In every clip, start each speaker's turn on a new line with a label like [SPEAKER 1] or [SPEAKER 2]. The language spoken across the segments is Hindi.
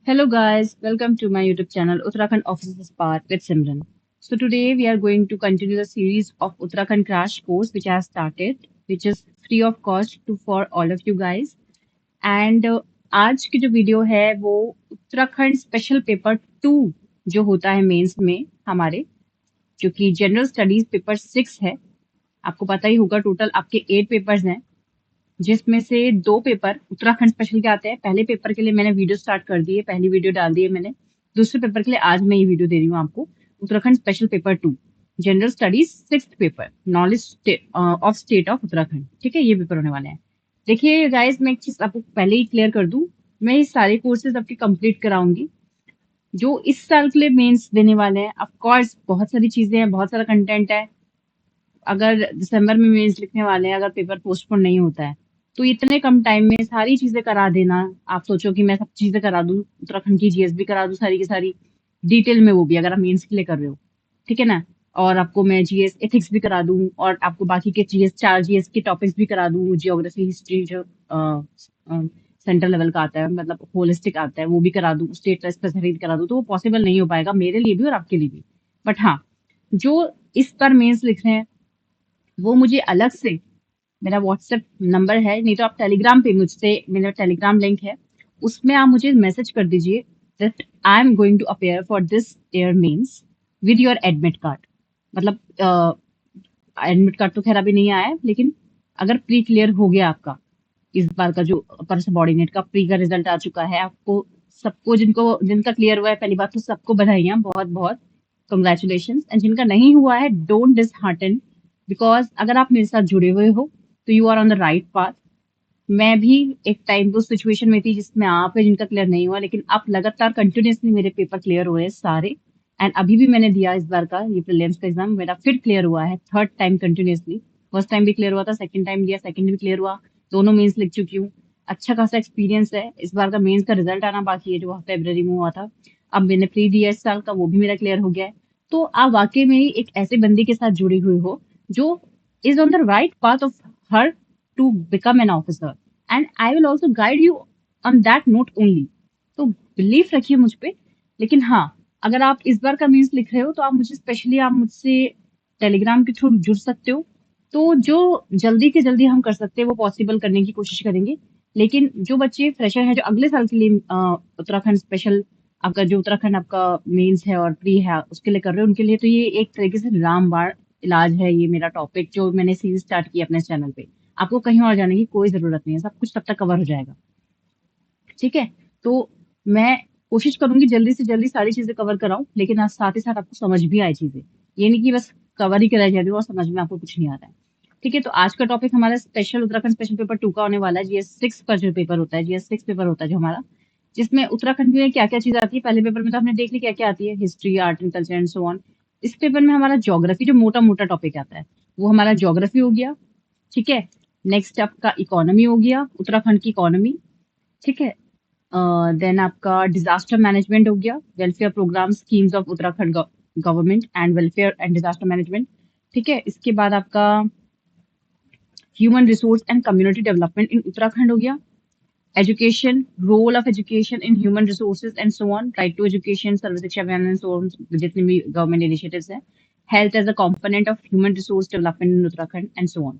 [SPEAKER 1] Hello guys, welcome to my YouTube channel Uttarakhand Offices Part with Simran. So today we are going to continue the series of Uttarakhand Crash Course which I have started, which is free of cost for all of you guys. And आज की जो वीडियो है वो उत्तराखंड स्पेशल पेपर 2 जो होता है मेंस में हमारे, जो कि जनरल स्टडीज पेपर 6 है। आपको पता ही होगा टोटल आपके 8 पेपर्स हैं, जिसमें से 2 पेपर उत्तराखंड स्पेशल के आते हैं। पहले पेपर के लिए मैंने वीडियो स्टार्ट कर दी है, पहली वीडियो डाल दी है मैंने। दूसरे पेपर के लिए आज मैं ये वीडियो दे रही हूँ आपको, Uttarakhand special paper 2 general studies 6th paper, knowledge of state of Uttarakhand. ठीक है, ये पेपर होने वाले हैं। देखिए गाइस, मैं एक चीज आपको पहले ही क्लियर कर दूं, मैं ये सारे कोर्सेज आपके कंप्लीट कराऊंगी जो इस साल के लिए मेंस देने वाले हैं। ऑफ कोर्स बहुत सारी चीजें हैं, बहुत सारा कंटेंट है। अगर दिसंबर में मेंस लिखने वाले हैं, अगर पेपर पोस्टपोन नहीं होता है, तो इतने कम टाइम में सारी चीजें करा देना, आप सोचो कि मैं सब चीजें करा दूं, उत्तराखंड की जीएस भी करा दूं सारी की सारी डिटेल में, वो भी अगर आप मेंस के लिए कर रहे हो, ठीक है ना। और आपको मैं जीएस एथिक्स भी करा दूं, और आपको बाकी के जीएस 4 जीएस के टॉपिक्स भी करा दूं, जियोग्राफी हिस्ट्री जो सेंट्रल लेवल का आता है, मतलब होलिस्टिक आता है, वो भी करा दूं, स्टेट स्पेसिफिक करा दूं। तो वो पॉसिबल नहीं हो पाएगा मेरे लिए भी और आपके लिए भी। बट हाँ, जो इस बार मेंस लिख रहे हैं वो मुझे अलग से, मेरा व्हाट्सएप नंबर है, नहीं तो आप टेलीग्राम पे मुझसे, मेरा टेलीग्राम लिंक है, उसमें आप मुझे मैसेज कर दीजिए that I am going to appear for this year mains with your admit card. मतलब एडमिट कार्ड तो खैर अभी नहीं आया है, लेकिन अगर प्री क्लियर हो गया आपका, इस बार का जो अपर सबॉर्डिनेट का प्री का रिजल्ट आ चुका है, आपको सबको, जिनका क्लियर हुआ है, पहली बात तो सबको बधाइयां, बहुत बहुत कंग्रेचुलेशन। एंड जिनका नहीं हुआ है, डोंट डिसहार्टन, बिकॉज अगर आप मेरे साथ जुड़े हुए हो तो you are on the right path. मैं भी एक टाइम तो सिचुएशन में थी जिसमें आप है जिनका क्लियर नहीं हुआ, लेकिन आप लगातार कंटिन्यूसली मेरे पेपर क्लियर हुए हैं सारे। एंड अभी भी मैंने दिया इस बार का ये प्रीलिम्स का एग्जाम, मेरा फिर क्लियर हुआ है, third time continuously. First time भी क्लियर हुआ था, सेकंड टाइम दिया, सेकंड भी क्लियर हुआ, दोनों मेंस लिख चुकी हूँ। अच्छा खासा एक्सपीरियंस है। इस बार का मेंस का रिजल्ट आना बाकी है, जो फरवरी में हुआ था। अब मैंने प्री दिया इस साल का, वो भी मेरा क्लियर हो गया है। तो आप वाकई में ही एक ऐसे बंदी के साथ जुड़ी हुई हो जो is on the right path of her to become an officer, and I will also guide you on that note only. तो बिलीव रखिए मुझ पे। लेकिन हाँ, अगर आप इस बार का मीन्स लिख रहे हो तो आप मुझे स्पेशली, आप मुझसे टेलीग्राम के थ्रू जुड़ सकते हो। तो जो जल्दी के जल्दी हम कर सकते हैं वो पॉसिबल करने की कोशिश करेंगे। लेकिन जो बच्चे फ्रेशर हैं, जो अगले साल के लिए उत्तराखंड स्पेशल, आपका जो उत्तराखंड आपका मेंस है और प्री है उसके लिए कर रहे हो, उनके लिए तो ये एक तरीके से रामबाण इलाज है। ये मेरा टॉपिक जो मैंने सीरीज स्टार्ट की अपने चैनल पे, आपको कहीं और जाने की कोई जरूरत नहीं है, सब कुछ तब तक कवर हो जाएगा। ठीक है, तो मैं कोशिश करूंगी जल्दी से जल्दी सारी चीजें कवर कराऊं, लेकिन आज साथ ही साथ आपको समझ भी आए चीजें, ये नहीं कि बस कवर ही कराई जा रही हो और समझ में आपको कुछ नहीं आ रहा है। ठीक है, तो आज का टॉपिक हमारा स्पेशल उत्तराखंड स्पेशल पेपर 2 का होने वाला है। जीएस 6 का जो पेपर होता है, जीएस 6 पेपर होता है जो हमारा, जिसमें उत्तराखंड में क्या क्या चीज आती है। पहले पेपर में तो हमने देख ली क्या क्या आती है, history, art and culture and so on. इस पेपर में हमारा ज्योग्राफी, जो मोटा मोटा टॉपिक आता है, वो हमारा ज्योग्राफी हो गया। ठीक है, नेक्स्ट आपका इकोनॉमी हो गया, उत्तराखंड की इकोनॉमी। ठीक है, देन आपका डिजास्टर मैनेजमेंट हो गया, welfare programme schemes of Uttarakhand government and welfare and disaster management. ठीक है, इसके बाद आपका human resource and community development in Uttarakhand हो गया। Education, role of education in human resources and so on, right to education, Sarva Shiksha Abhiyan and so on, जितने भी गवर्नमेंट इनिशिएटिव्स हैं। Health as a component of human resource development in Uttarakhand and so on.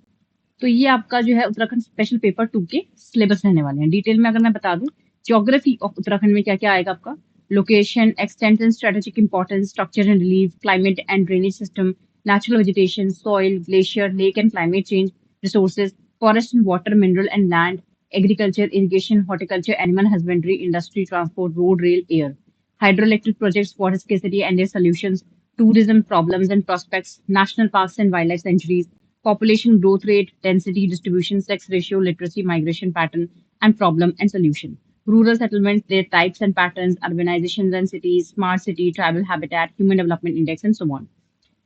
[SPEAKER 1] तो ये आपका जो है उत्तराखंड स्पेशल पेपर 2 के सिलेबस रहने वाले हैं। डिटेल में अगर मैं बता दूं, ज्योग्राफी ऑफ उत्तराखंड में क्या क्या आएगा आपका, location, extent and strategic importance, structure and relief, climate and drainage system, natural vegetation, soil, glacier, lake and climate change, resources, forest and water, mineral and land, agriculture, irrigation, horticulture, animal husbandry, industry, transport, road, rail, air, hydroelectric projects, water scarcity and their solutions, tourism problems and prospects, national parks and wildlife sanctuaries, population growth rate, density distribution, sex ratio, literacy, migration pattern, and problem and solution. Rural settlements, their types and patterns, urbanizations and cities, smart city, tribal habitat, human development index, and so on.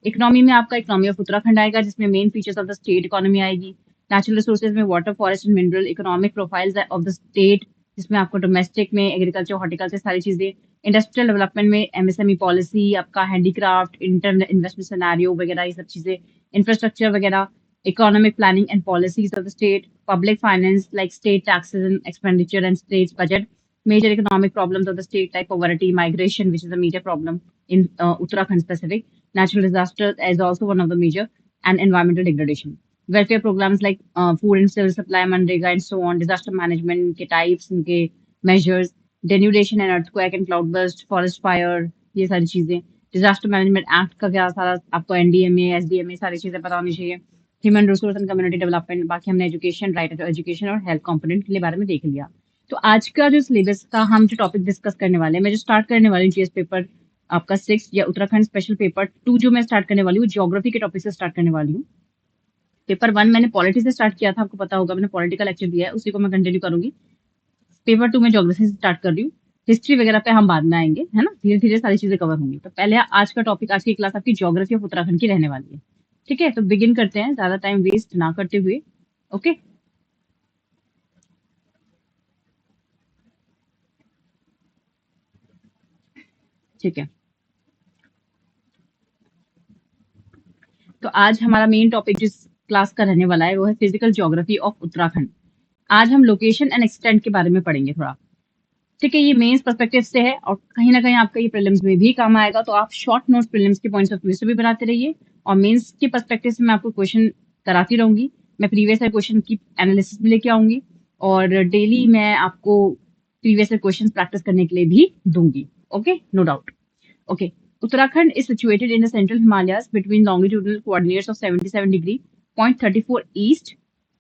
[SPEAKER 1] Economy में आपका इकोनॉमी ऑफ उत्तराखंड आएगा, जिसमें main features of the state economy आएगी। नेचुरल रिसोर्सेज में water, forest and mineral, economic profiles of the state, जिसमें आपको डोमेस्टिक में एग्रीकल्चर, हॉर्टिकल्चर, सारी चीजें। इंडस्ट्रियल डेवलपमेंट में एमएसएमई पॉलिसी, आपका हैंडीक्राफ्ट, इंटरनेट इन्वेस्टमेंट सिनेरियो वगैरह, ये सब चीजें, इंफ्रास्ट्रक्चर वगैरह, economic planning and policies of the state, public finance like state taxes and expenditure and state budget, major economic problems of the state like poverty, migration, which is a major problem in Uttarakhand specific, natural disasters as also one of the major, and environmental degradation. Welfare programs like food and civil supply, MNREGA and so on, disaster management के types, इनके measures, denudation and earthquake and cloudburst, forest fire, ये सारी चीजें, डिजास्टर मैनेजमेंट एक्ट का क्या सारा आपको एनडीएमए एसडीएमए सारी चीजें पता होनी चाहिए, human resource and community development, बाकी हमने एजुकेशन, राइट टू एजुकेशन और हेल्थ कंपोनेंट के बारे में देख लिया। तो आज का जो सिलेबस का हम जो टॉपिक डिस्कस करने वाले हैं, मैं जो स्टार्ट करने वाली हूँ जीएस पेपर आपका 6 या उत्तराखंड स्पेशल पेपर 2 जो मैं स्टार्ट करने वाली हूँ, ज्योग्राफी के टॉपिक से स्टार्ट करने वाली हूँ। पेपर 1 मैंने पॉलिटी से स्टार्ट किया था, आपको पता होगा, मैंने पॉलिटिकल लेक्चर दिया है, उसी को मैं कंटिन्यू करूंगी। पेपर 2 में ज्योग्राफी से स्टार्ट कर रही हूँ, हिस्ट्री वगैरह पे हम बाद में आएंगे, है ना, धीरे धीरे सारी चीजें कवर होंगी। तो पहले आज का टॉपिक, आज की क्लास आपकी ज्योग्राफी ऑफ उत्तराखंड की रहने वाली है। ठीक है, तो बिगिन करते हैं ज्यादा टाइम वेस्ट ना करते हुए। ओके, ठीक है। तो आज हमारा मेन टॉपिक जिस क्लास का रहने वाला है वो है फिजिकल ज्योग्राफी ऑफ उत्तराखंड। आज हम लोकेशन एंड एक्सटेंट के बारे में पढ़ेंगे थोड़ा। ठीक है, ये मेंस पर्सपेक्टिव से है और कहीं ना कहीं आपका ये प्रीलिम्स में भी काम आएगा, तो आप शॉर्ट नोट्स प्रीलिम्स के पॉइंट्स ऑफ व्यू से भी बनाते रहिए और मेंस के पर्सपेक्टिव से मैं आपको क्वेश्चन कराती रहूंगी। मैं प्रीवियस ईयर क्वेश्चन की एनालिसिस भी लेके आऊंगी और डेली मैं आपको प्रीवियस ईयर क्वेश्चन प्रैक्टिस करने के लिए भी दूंगी। Okay, no doubt. Okay, Uttarakhand is situated in the central Himalayas between longitudinal coordinates of 77 degree 0.34 east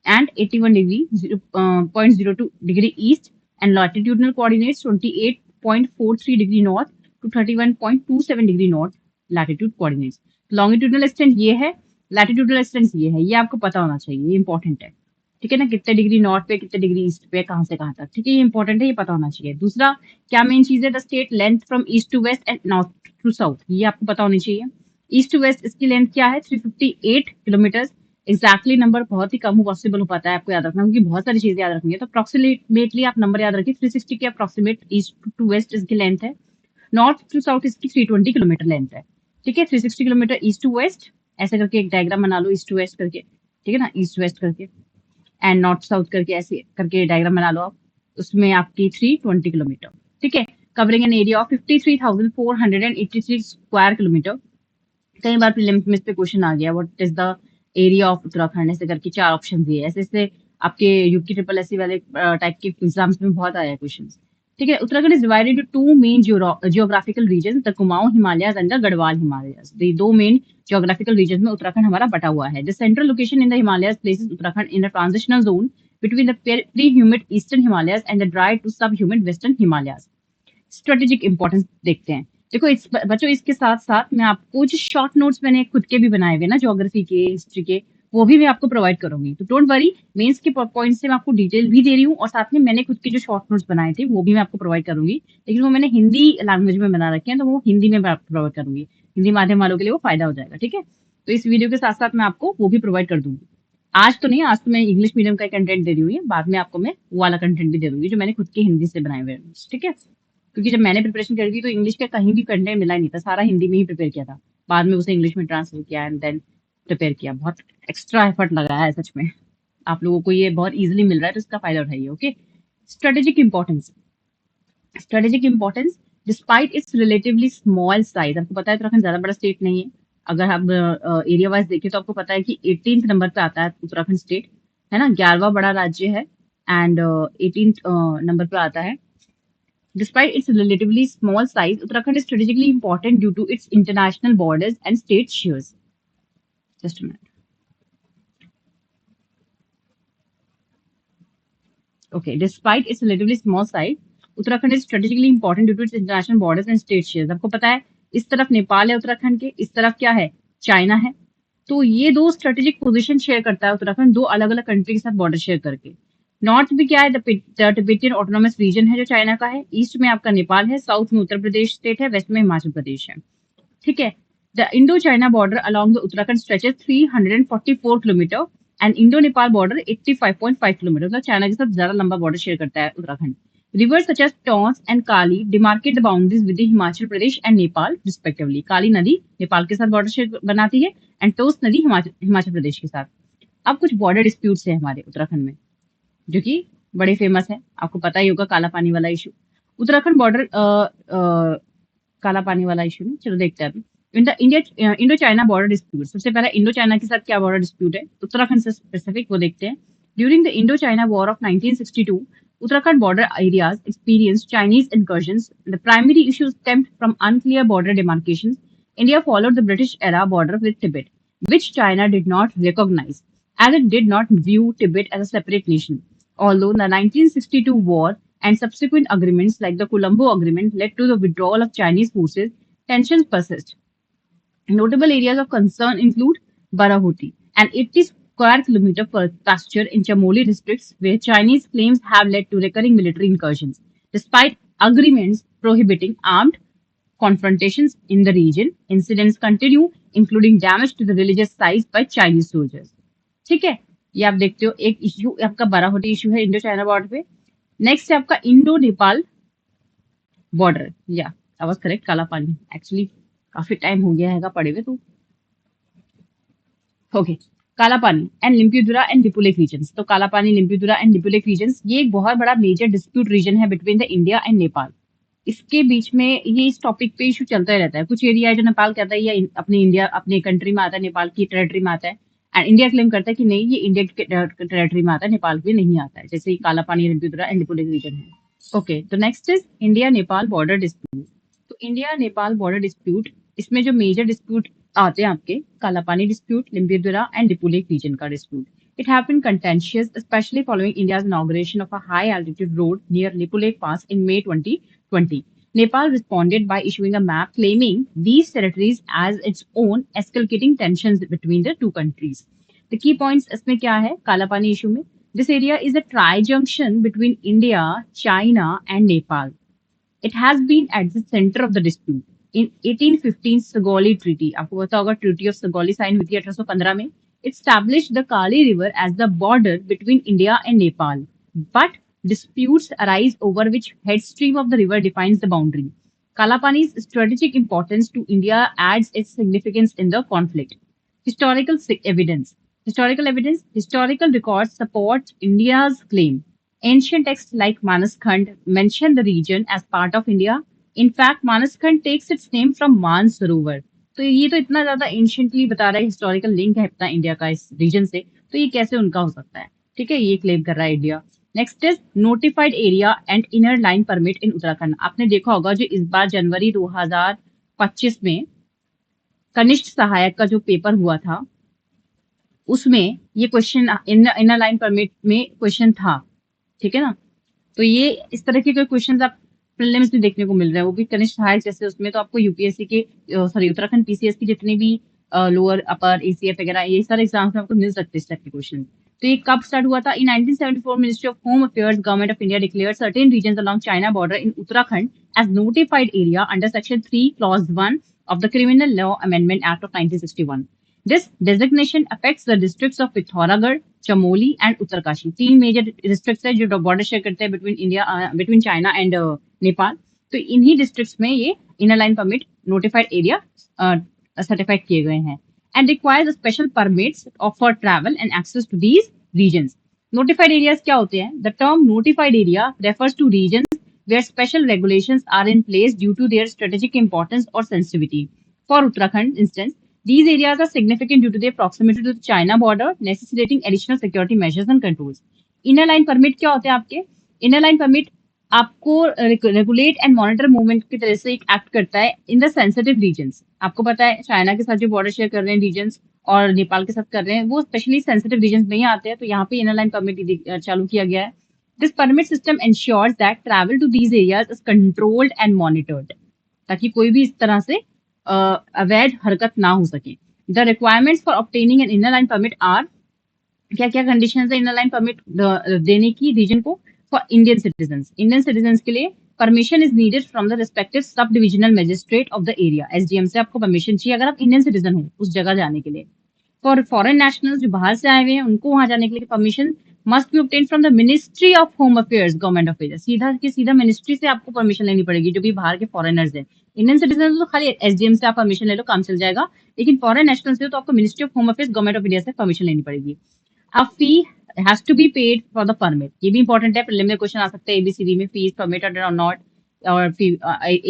[SPEAKER 1] and 81 degree 0.02 degree east and latitudinal coordinates 28.43 degree north to 31.27 degree north latitude coordinates. Longitudinal extent ये है, latitudinal extent ये है, ये आपको पता होना चाहिए, ये इंपॉर्टेंट है। ठीक है ना, कितने डिग्री नॉर्थ पे, कितने डिग्री ईस्ट पे, कहाँ से कहाँ तक। ठीक है, ये इंपॉर्टेंट है, ये पता होना चाहिए। दूसरा क्या मेन चीज है, the state length from east to west and north to south, ये आपको पता होनी चाहिए। ईस्ट टू वेस्ट इसकी लेंथ क्या है, 358 किलोमीटर। एग्जैक्टली नंबर बहुत ही कम पॉसिबल हो पाता है आपको याद रखना, क्योंकि बहुत सारी चीजें याद रखनी है, तो अप्रोक्सीमेटली आप नंबर याद रखिए। 360 के अप्रोक्सीमेट ईस्ट टू वेस्ट इसकी लेंथ है, नॉर्थ टू साउथ इसकी 320 किलोमीटर लेंथ है। ठीक है, 360 किलोमीटर ईस्ट टू वेस्ट, ऐसे करके एक डायग्राम बना लो ईस्ट टू वेस्ट करके। ठीक है ना, ईस्ट वेस्ट करके एंड नॉर्थ साउथ करके ऐसे करके डायग्राम बना लो आप, उसमें आपकी 320 किलोमीटर। ठीक है, covering an area of 53,483 square kilometre. कई बार प्रीलिम्स में इस पे क्वेश्चन आ गया, what is the area of Uttarakhand, ऐसे करके 4 ऑप्शन दिए, ऐसे ऐसे आपके यूपी ट्रिपल एससी वाले टाइप के एग्जाम्स में बहुत आया क्वेश्चन। ठीक है, Uttarakhand is divided into 2 main geographical region, the Kumaon Himalayas and the Garhwal Himalayas. ये 2 मेन geographical regions में उत्तराखंड हमारा बटा हुआ है। The central location in the Himalayas places Uttarakhand in a transitional zone between the pre-humid eastern Himalayas and the dry to sub-humid western Himalayas. Strategic importance देखते हैं। देखो बच्चों, इसके साथ साथ मैं आपको जो शॉर्ट नोट्स मैंने खुद के भी बनाए हुए ना, ज्योग्राफी के, हिस्ट्री के, वो भी मैं आपको प्रोवाइड करूंगी। तो डोंट वरी, मेंस के पॉइंट से मैं आपको डिटेल भी दे रही हूँ और साथ में मैंने खुद के जो शॉर्ट नोट्स बनाए थे वो भी मैं आपको प्रोवाइड करूंगी, लेकिन वो मैंने हिंदी लैंग्वेज में बना रखे हैं, तो वो हिंदी में मैं आपको प्रोवाइड करूंगी। हिंदी माध्यम वालों के लिए वो फायदा हो जाएगा। ठीक है, तो इस वीडियो के साथ साथ मैं आपको वो भी प्रोवाइड कर दूंगी। आज तो नहीं, आज तो मैं इंग्लिश मीडियम का कंटेंट दे रही हूँ, बाद में आपको मैं वो वाला कंटेंट भी दे दूंगी जो मैंने खुद के हिंदी से बनाए हुए हैं। ठीक है, क्योंकि जब मैंने प्रिपरेशन करी थी तो इंग्लिश का कहीं भी कंटेंट मिला ही नहीं था, सारा हिंदी में ही प्रिपेयर किया था, बाद में उसे इंग्लिश में ट्रांसलेट किया एंड देन प्रिपेयर किया। बहुत एक्स्ट्रा एफर्ट लगाया है सच में। आप लोगों को ये बहुत इजीली मिल रहा है, तो इसका फायदा उठाइए। Okay, strategic importance. Strategic importance, despite it's relatively small size, आपको पता है उत्तराखंड ज्यादा बड़ा स्टेट नहीं है। अगर आप एरिया वाइज देखें तो आपको पता है कि 18th नंबर पे आता है उत्तराखंड स्टेट, है ना, 11वां बड़ा राज्य है एंड 18th नंबर पे आता है। Despite its relatively small size, Uttarakhand is strategically important due to its international borders and state shares. Just a minute. Okay, despite its relatively small size, Uttarakhand is strategically important due to its international borders and state shares. आपको पता है, इस तरफ नेपाल है उत्तराखंड के, इस तरफ क्या है, चाइना है। तो ये दो स्ट्रेटेजिक पोजीशन शेयर करता है उत्तराखंड, दो अलग अलग कंट्री के साथ बॉर्डर शेयर करके। नॉर्थ में क्या है, टिबेटियन ऑटोनोमस रीजन है जो चाइना का है, ईस्ट में आपका नेपाल है, साउथ में उत्तर प्रदेश स्टेट है, वेस्ट में हिमाचल प्रदेश है। ठीक है, the Indo China border along the Uttarakhand stretches 344 kilometre and Indo Nepal border 85.5 kilometre, मतलब चाइना के साथ ज्यादा लंबा बॉर्डर शेयर करता है Uttarakhand. Rivers such as Tons and Kali demarcate the boundaries with the Himachal Pradesh and Nepal respectively. काली नदी नेपाल के साथ बॉर्डर शेयर बनाती है एंड टोस नदी हिमाचल प्रदेश के साथ। अब कुछ बॉर्डर डिस्प्यूट्स है हमारे उत्तराखंड में जो कि बड़े फेमस है, आपको पता ही होगा, काला पानी वाला इशू। उत्तराखंड बॉर्डर काला पानी वाला इशू नहीं, चलो देखते हैं अभी। In the India Indo China border dispute, सबसे पहला इंडो चाइना के साथ क्या बॉर्डर डिस्प्यूट है उत्तराखंड से स्पेसिफिक, वो देखते हैं। During the Indo China war of 1962, Uttarakhand border areas experienced Chinese incursions. The primary issues stemmed from unclear border demarcations. India followed the British era border with Tibet, which China did not recognize, as it did not view Tibet as a separate nation. Although the 1962 war and subsequent agreements like the Colombo Agreement led to the withdrawal of Chinese forces, tensions persist. Notable areas of concern include Barahuti, an 80 square kilometer pasture in Chamoli districts where Chinese claims have led to recurring military incursions. Despite agreements prohibiting armed confrontations in the region, incidents continue, including damage to the religious sites by Chinese soldiers. ठीक है, ये आप देखते हो एक इश्यू आपका बाराहोटी इश्यू है इंडो चाइना बॉर्डर पे। नेक्स्ट है आपका इंडो नेपाल बॉर्डर, या आई वाज करेक्ट, काला पानी। एक्चुअली काफी टाइम हो गया है पढ़े हुए तो। ओके, काला पानी एंड लिम्पियुदुरा एंड लिपुलेख रीजन्स। तो काला पानी, लिम्पियुदुरा एंड लिपुलेख रीजन्स ये एक बहुत बड़ा मेजर डिस्प्यूट रीजन है between the India and Nepal. इसके बीच में ये इस टॉपिक पे इशू चलता ही रहता है। कुछ एरिया है जो नेपाल कहता है ये अपनी इंडिया अपनी कंट्री में आता है, नेपाल की टेरिटरी में आता है, एंड इंडिया क्लेम करता है कि नहीं ये इंडिया की टेरिटरी में आता है, नेपाल में नहीं आता है, जैसे काला पानी, लिम्पियुदुरा एंड लिपुलेख रीजन है। ओके, तो next is India Nepal border dispute. तो इंडिया नेपाल बॉर्डर डिस्प्यूट, इसमें जो मेजर डिस्प्यूट आते हैं आपके Kalapani dispute, Limpiyadhura and Lipulekh region का dispute. It had been contentious, especially following India's inauguration of a high-altitude road near Lipulekh Pass in May 2020. Nepal responded by issuing a map claiming these territories as its own, escalating tensions between the two countries. The key points इसमें क्या है कालापानी इशू में? This area is a tri-junction between India, China, and Nepal. It has been at the center of the dispute. In 1815 Sagoli Treaty, आपको पता होगा Treaty of Sagoli साइन हुई थी 1815 में. It established the Kali River as the border between India and Nepal. But disputes arise over which headstream of the river defines the boundary. Kalapani's strategic importance to India adds its significance in the conflict. Historical evidence. Historical records support India's claim. Ancient texts like Manaskhand mention the region as part of India. In fact, Manaskhand takes its name from Man Sarovar. तो ये तो इतना ज्यादा एंशियंटली बता रहा है, हिस्टोरिकल लिंक है अपना इंडिया का इस रीजन से, तो ये कैसे उनका हो सकता है? ठीक है, ये क्लेम कर रहा है India. Next is notified area and inner line permit in Uttarakhand. आपने देखा होगा जो इस बार जनवरी 2025 में कनिष्ठ सहायक का जो पेपर हुआ था उसमें ये क्वेश्चन इनर लाइन परमिट में क्वेश्चन था, ठीक है ना। तो ये इस तरह के कोई क्वेश्चन आप प्रीलिम्स में देखने को मिल रहे हैं, वो भी कनिष्ठ सहायक जैसे उसमें। तो आपको यूपीएससी के सॉरी उत्तराखंड पीसीएस की जितनी भी लोअर अपर एसीएफ वगैरह ये सारे एग्जाम्स में आपको मिल सकते हैं इस टाइप के क्वेश्चन। तो ये कब स्टार्ट हुआ था? In 1974 ministry of home affairs government of India declared certain regions along China border in Uttarakhand as notified area under section 3 clause 1 of the Criminal Law Amendment Act of 1961. This designation affects the districts of Pithoragarh, Chamoli and Uttarkashi. तीन मेजर डिस्ट्रिक्ट्स है जो बॉर्डर शेयर करते हैं बिटवीन चाइना एंड नेपाल। तो इन्हीं डिस्ट्रिक्ट्स में ये inner line permit notified area certified किए गए हैं and requires special permits for travel and access to these regions. Notified areas क्या होते हैं? The term notified area refers to regions where special regulations are in place due to their strategic importance or sensitivity. For Uttarakhand instance, these areas are significant due to their proximity to the China border, necessitating additional security measures and controls. Inner line permit क्या होते हैं आपके? Inner line permit आपको रेगुलेट एंड मॉनिटर मूवमेंट की तरह से एक एक्ट करता है इन द सेंसिटिव रीजन्स। आपको पता है चाइना के साथ जो बॉर्डर शेयर कर रहे हैं रीजन्स और नेपाल के साथ कर रहे हैं वो स्पेशली सेंसिटिव रीजन्स नहीं आते हैं, तो यहाँ पे इनर लाइन परमिट चालू किया गया है। This permit system ensures that travel to these areas is controlled and monitored, ताकि कोई भी इस तरह से अवैध हरकत ना हो सके। The requirements for obtaining an inner line permit are, क्या क्या कंडीशंस है इनर लाइन परमिट देने की रीजन को? फॉर इंडियन सिटीजन्स के लिए permission is needed from the respective sub divisional magistrate of the area. SDM से आपको परमिशन चाहिए अगर आप इंडियन सिटीजन हो उस जगह जाने के लिए। फॉर फॉरेन नेशनल्स जो बाहर से आए हुए हैं उनको वहां जाने के लिए permission must be obtain from the ministry of home affairs government of India. सीधा मिनिस्ट्री से आपको परमिशन लेनी पड़ेगी जो भी बाहर के फॉरेनर्स हैं। इंडियन सिटीजन तो खाली एसडीएम से आप परमिशन ले लो काम चल जाएगा, लेकिन फॉरेन नेशनल से तो आपको ministry of home affairs government of India से परमिशन लेनी पड़ेगी। A fee has to be paid for the permit. ये भी इंपॉर्टेंट है, प्रीलिम में क्वेश्चन आ सकते हैं एबीसीडी में, फीस परमिटेड और नॉट। और फिर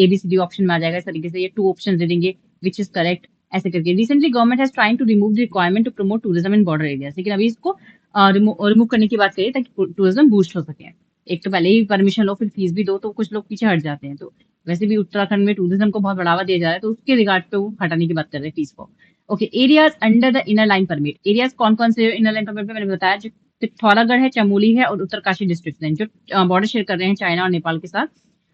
[SPEAKER 1] ABCD ऑप्शन में आ जाएगा इस तरीके से, ये 2 ऑप्शन दे देंगे विच इज करेक्ट, ऐसे करके। Recently government has trying to remove the requirement to promote tourism in border areas, लेकिन अभी इसको रिमूव करने की बात करिए ताकि टूरिज्म बूस्ट हो सके। एक तो पहले ही परमिशन लो फिर फीस भी दो, तो कुछ लोग पीछे हट जाते हैं। तो वैसे भी उत्तराखंड में टूरिज्म को बहुत बढ़ावा दिया जा रहा है, तो उसके रिगार्ड पे वो हटाने की बात कर रहे हैं फीस को। Okay, areas under the inner line permit. Areas कौन कौन से इनर लाइन परमिट में मैंने बताया, जो पिथौरागढ़ है, चमोली है और उत्तरकाशी डिस्ट्रिक्ट हैं, जो बॉर्डर शेयर कर रहे हैं चाइना और नेपाल के साथ,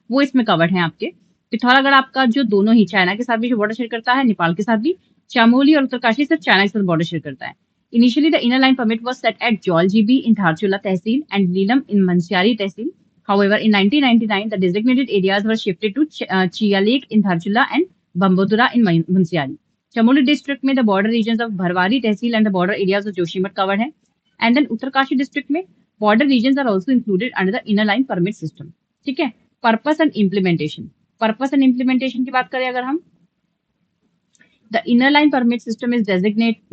[SPEAKER 1] वो इसमें कवर्ड है आपके। पिथौरागढ़ आपका जो दोनों ही चाइना के साथ भी बॉर्डर शेयर करता है, नेपाल के साथ भी। चमोली और उत्तरकाशी सिर्फ चाइना के साथ बॉर्डर शेयर करता है। Initially, the inner line permit was set at Joljibi in Dharchula Tehsil and Neelam in Mansyari Tehsil. However, in 1999, the designated areas were shifted to Chia Lake in Dharchula and Bambodura in Mansyari. Chamoli district में the border regions of Bharwari Tehsil and the border areas of Joshimath covered है. And then Uttarkashi district में border regions are also included under the inner line permit system. ठीक है? Purpose and implementation. Purpose and implementation की बात करें अगर हम, the inner line permit system is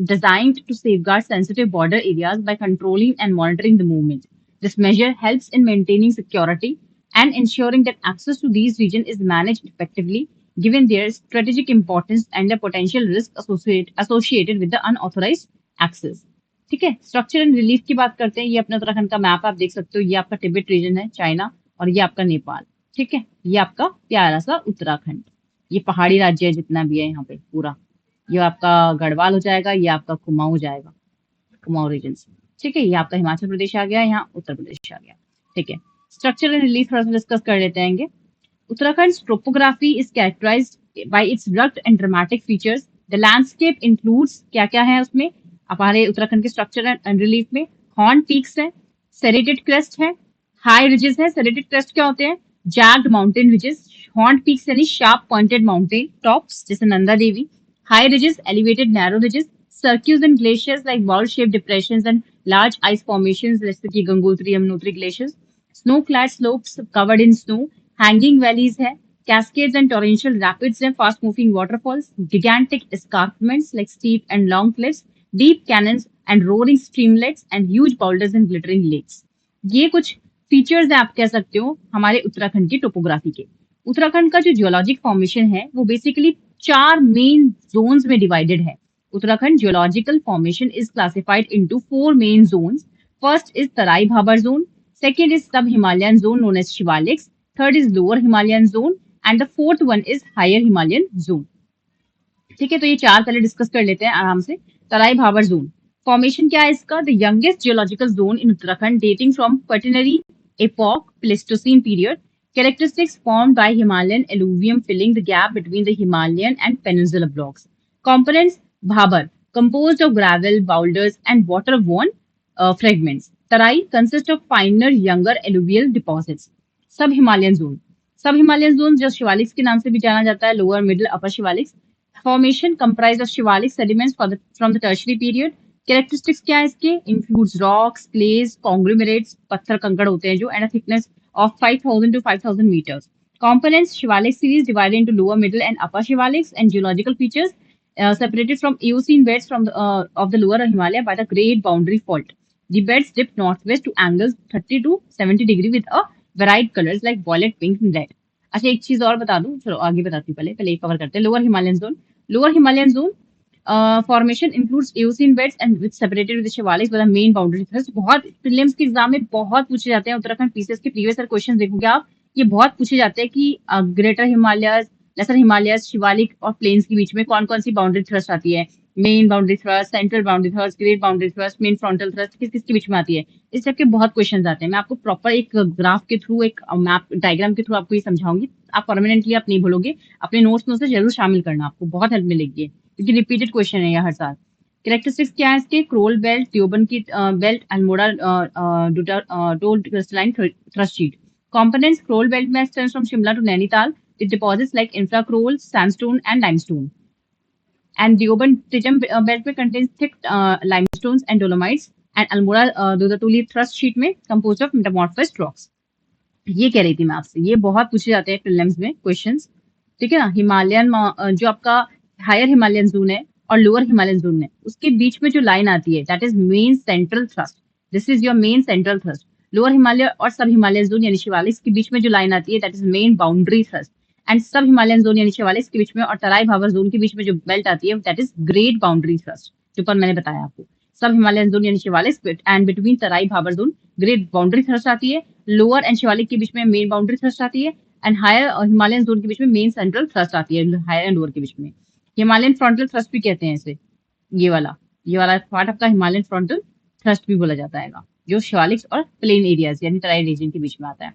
[SPEAKER 1] designed to safeguard sensitive border areas by controlling and monitoring the movement. This measure helps in maintaining security and ensuring that access to these regions is managed effectively, given their strategic importance and the potential risk associated with the unauthorized access. ठीक है, स्ट्रक्चर एंड रिलीफ की बात करते हैं। ये अपने उत्तराखंड का मैप आप देख सकते हो, ये आपका तिब्बत रीजन है चाइना, और ये आपका नेपाल। ठीक है, ये आपका प्यारा सा उत्तराखंड, ये पहाड़ी राज्य है जितना भी है यहाँ पे पूरा। ये आपका गढ़वाल हो जाएगा, ये आपका कुमाऊं हो जाएगा, कुमाऊं रीजन से। ठीक है, ये आपका हिमाचल प्रदेश आ गया, यहाँ उत्तर प्रदेश आ गया। ठीक है, स्ट्रक्चर एंड रिलीफ थोड़ा सा डिस्कस कर लेते हैं। Uttarakhnd's topography is characterized by its rugged and dramatic features. The landscape includes क्या-क्या है उसमें हमारे उत्तराखंड के स्ट्रक्चर एंड रिलीफ में, हॉर्न पीक्स है, सेरेटेड क्रेस्ट है, हाई रिजेस है। सेरेटेड क्रेस्ट क्या होते हैं? Jagged mountain ridges. Horn peaks यानी शार्प पॉइंटेड माउंटेन टॉप्स, जैसे Nanda Devi. High ridges, elevated narrow ridges. Cirques and glaciers like bowl shape depressions and large ice formations जैसे कि Gangotri, Yamunotri glaciers. Snow clad slopes covered in snow. Hanging valleys है, cascades and torrential rapids and fast moving waterfalls, gigantic escarpments like steep and long cliffs, deep canyons and roaring streamlets and huge boulders and glittering lakes. ये कुछ फीचर्स है आप कह सकते हो हमारे उत्तराखंड की टोपोग्राफी के। उत्तराखंड का जो जियोलॉजिक फॉर्मेशन है वो बेसिकली 4 मेन जोन्स में डिवाइडेड है। Uttarakhand geological formation is classified into 4 main zones. First is Terai Bhabar zone, second is sub Himalayan zone known as Shivaliks, third is lower Himalayan zone and the fourth one is higher Himalayan zone. ठीक है, तो ये 4 पहले डिस्कस कर लेते हैं आराम से। तराई भाबर जोन फॉर्मेशन क्या है इसका? The youngest geological zone in Uttarakhand dating from quaternary epoch Pleistocene period. Characteristics formed by Himalayan alluvium filling the gap between the Himalayan and peninsular blocks. Components: Bhabar, composed of gravel, boulders, and water-worn fragments. Tarai consists of finer, younger alluvial deposits. सब हिमालयन जोन, सब हिमालयन जोन जो शिवालिक्स के नाम से भी जाना जाता है, lower middle upper Shivaliks. Formation comprise of Shivalik sediments from the tertiary period. Characteristics क्या है इसके? इंक्लूड्स रॉक्स, क्लेज, कॉन्ग्लोमेरेट्स, पत्थर कंकड़ होते हैं जो, and a thickness of 5,000 to 5,000 meters. Components: Shivalik series divided into lower, middle, and upper Shivaliks, and geological features separated from Eocene beds from of the lower Himalaya by the Great Boundary Fault. The beds dip northwest to angles 30 to 70 degree with a varied colors like violet, pink, and red. अच्छा, एक चीज और बता दूं, चलो आगे बताती हूँ, पहले ये कवर करते हैं। Lower Himalayan zone, lower Himalayan zone formation includes Eocene beds and with separated with Shivaliks by the main boundary thrust. बहुत प्रीलिम्स के एग्जाम में बहुत पूछे जाते हैं, उत्तराखंड पीसीएस के प्रीवियस ईयर क्वेश्चन देखोगे आप, ये बहुत पूछे जाते हैं कि ग्रेटर हिमालयस, लेसर हिमालयस, शिवालिक और प्लेन्स के बीच में कौन कौन सी बाउंड्री थ्रस्ट आती है। Main boundary thrust, central boundary thrust, great boundary thrust, main frontal thrust, किस किसके बीच में आती है, इस टाइप के बहुत क्वेश्चन आते हैं। मैं आपको प्रॉपर एक ग्राफ के थ्रू, एक मैप डायग्राम के थ्रू आपको ये समझाऊंगी, आप परमानेंटली आप नहीं भूलोगे। अपने नोट्स में से जरूर शामिल करना, आपको बहुत हेल्प मिलेगी क्योंकि रिपीटेड क्वेश्चन है ये हर साल। कैरेक्टरिस्टिक्स क्या है इसके? क्रोल बेल्ट, देवबंद की बेल्ट, अल्मोड़ा डोल्ड crystalline thrust sheet. Components: Krol belt में extends from Shimla to Nainital with deposits like infracrole, sandstone and limestone. And Deoband Tijam belt में contains thick limestones and dolomites, and Almora Dudatuli thrust sheet में composed of metamorphosed rocks. ये कह रही थी मैं आपसे, ये बहुत पूछे जाते हैं प्रीलिम्स में क्वेश्चंस। ठीक है ना, हिमालयन जो आपका हायर हिमालयन जोन है और लोअर हिमालयन जोन है, उसके बीच में जो लाइन आती है that is main central thrust. This is your main central thrust. Lower Himalaya और सब हिमालयन जोन यानी शिवालिक्स के बीच में जो लाइन आती है that is main boundary thrust, and सब हिमालयन जोन यानी शिवालिक्स के बीच में और तराई भाबर जोन के बीच में जो बेल्ट आती है that is great boundary thrust, जो पर मैंने बताया आपको। सब हिमालयन जोन यानी Shivaliks and between Terai Bhabar zone great boundary thrust आती है। लोअर एंड शिवालिक के बीच में मेन बाउंड्री थ्रस्ट आती है, एंड हायर और हिमालयन जोन के बीच में मेन सेंट्रल थ्रस्ट आती है, हायर एंड लोअर के बीच में। हिमालयन फ्रंटल थ्रस्ट भी कहते हैं इसे, ये वाला पार्ट आपका हिमालयन फ्रंटल थ्रस्ट भी बोला जाता है, जो शिवालिक्स और प्लेन एरियाज यानी तराई रीजन के बीच में आता है।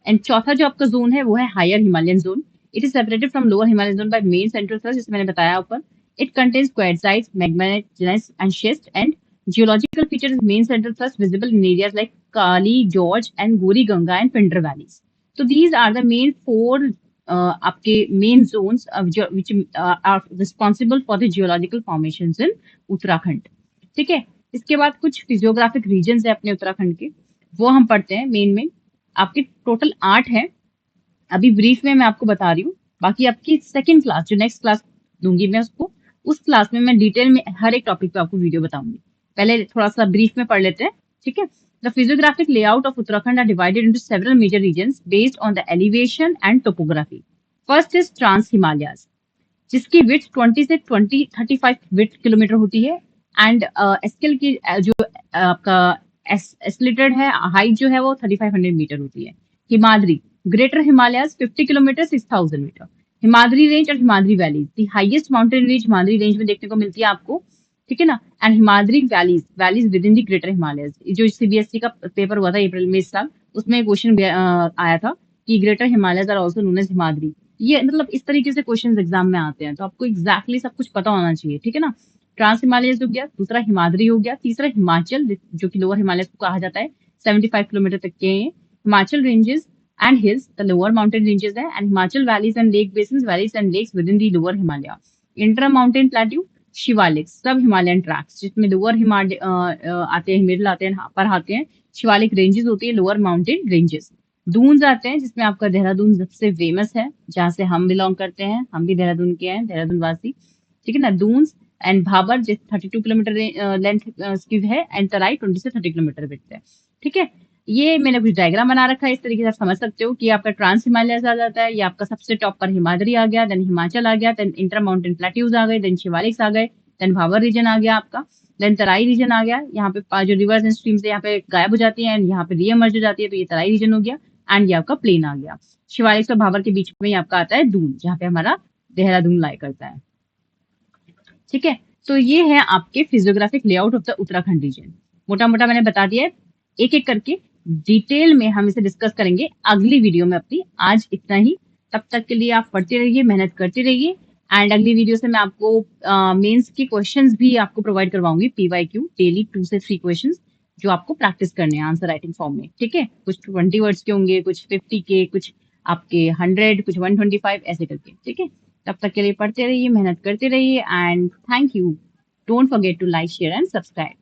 [SPEAKER 1] एंड चौथा जो आपका जोन है वो है higher Himalayan zone. It is separated from lower Himalayan zone by main central thrust, जिसमें मैंने बताया ऊपर। It contains quartzites, migmatites and schist, and geological features main central thrust visible in areas like Kali, gorge and Gori Ganga and Pindar valleys. तो दीज आर द मेन 4 आपके main zones which are responsible for the geological formations in Uttarakhand. ठीक है, इसके बाद कुछ फिजियोग्राफिक रीजन्स है अपने उत्तराखंड के, वो हम पढ़ते हैं। मेन आपके टोटल 8 है, अभी ब्रीफ में मैं आपको बता रही हूँ। बाकी आपकी सेकंड क्लास जो नेक्स्ट क्लास दूंगी मैं उसको, उस क्लास में मैं डिटेल में हर एक टॉपिक पे आपको वीडियो बताऊंगी। पहले थोड़ा सा ब्रीफ में पढ़ लेते हैं, ठीक है। The physiographic layout of Uttarakhand are divided into several major regions based on the elevation and topography. First is trans Himalayas, जिसकी विड्थ 20 से 35 विड्थ किलोमीटर होती है, एंड एस्केल की जो आपका एस्केलेटेड है हाइट जो है वो 3500 मीटर होती है। Himadri greater Himalayas 50 kilometre 6000 metre. Himadri range और Himadri valley the highest mountain range Himadri range में देखने को मिलती है आपको, ठीक है ना। And Himadri valleys within the greater Himalayas, जो सीबीएसई का पेपर हुआ था अप्रैल में इस साल, उसमें क्वेश्चन आया था कि greater Himalayas are also known as Himadri. ये मतलब इस तरीके से क्वेश्चन एग्जाम में आते हैं, तो आपको एग्जैक्टली सब कुछ पता होना चाहिए, ठीक है ना। ट्रांस हिमालयस हो गया, दूसरा हिमाद्री हो गया, तीसरा हिमाचल जो कि लोअर हिमालय को कहा जाता है, 75 किलोमीटर तक के हैं। Himachal ranges and hills the lower mountain ranges है, and Himachal valleys and lake basin valleys and lakes within the lower Himalaya. Inter mountain plateau Shivalik sub Himalayan tracts, जिसमें लोअर हिमालय आते हैं, मिडिल आते हैं, अपर आते हैं। शिवालिक रेंजेस होती है, लोअर माउंटेन रेंजेस। दून्स आते हैं, जिसमें आपका देहरादून सबसे फेमस है, जहाँ से हम बिलोंग करते हैं, हम भी देहरादून के हैं, देहरादून वासी, ठीक है ना। Duns and Bhabar 32 kilometre length की है, एंड तराई 20 से 30 किलोमीटर विड्थ है, ठीक है। ये मैंने कुछ डायग्राम बना रखा है, इस तरीके से आप समझ सकते हो कि आपका ट्रांस हिमालयस आ जाता है, ये आपका सबसे टॉप पर हिमाद्री आ गया, देन हिमाचल आ गया, देन इंटर माउंटेन प्लेट्यूज आ गए, देन शिवालिक्स आ गए, देन भाबर रीजन आ गया आपका, देन तराई रीजन आ गया। यहाँ पे जो रिवर्स एंड स्ट्रीम्स यहाँ पे गायब हो जाती है एंड यहाँ पे रीएमर्ज हो जाती है, तो ये तराई रीजन हो गया, एंड ये आपका प्लेन आ गया। शिवालिक्स और भाबर के बीच में आपका आता है दून, जहाँ पे हमारा देहरादून लाई करता है, ठीक है। तो ये है आपके physiographic layout of the Uttarakhand region. मोटा मोटा मैंने बता दिया है, एक एक करके डिटेल में हम इसे डिस्कस करेंगे अगली वीडियो में अपनी। आज इतना ही, तब तक के लिए आप पढ़ते रहिए, मेहनत करते रहिए, एंड अगली वीडियो से मैं आपको मेंस के क्वेश्चंस भी आपको प्रोवाइड करवाऊंगी, पीवाईक्यू डेली 2 से 3 क्वेश्चंस, जो आपको प्रैक्टिस करने हैं आंसर राइटिंग फॉर्म में, ठीक है। कुछ 20 वर्ड्स के होंगे, कुछ 50 के, कुछ आपके 100, कुछ 125 ऐसे करके, ठीक है। तब तक के लिए पढ़ते रहिए, मेहनत करते रहिए, and thank you. Don't forget to like, share and subscribe.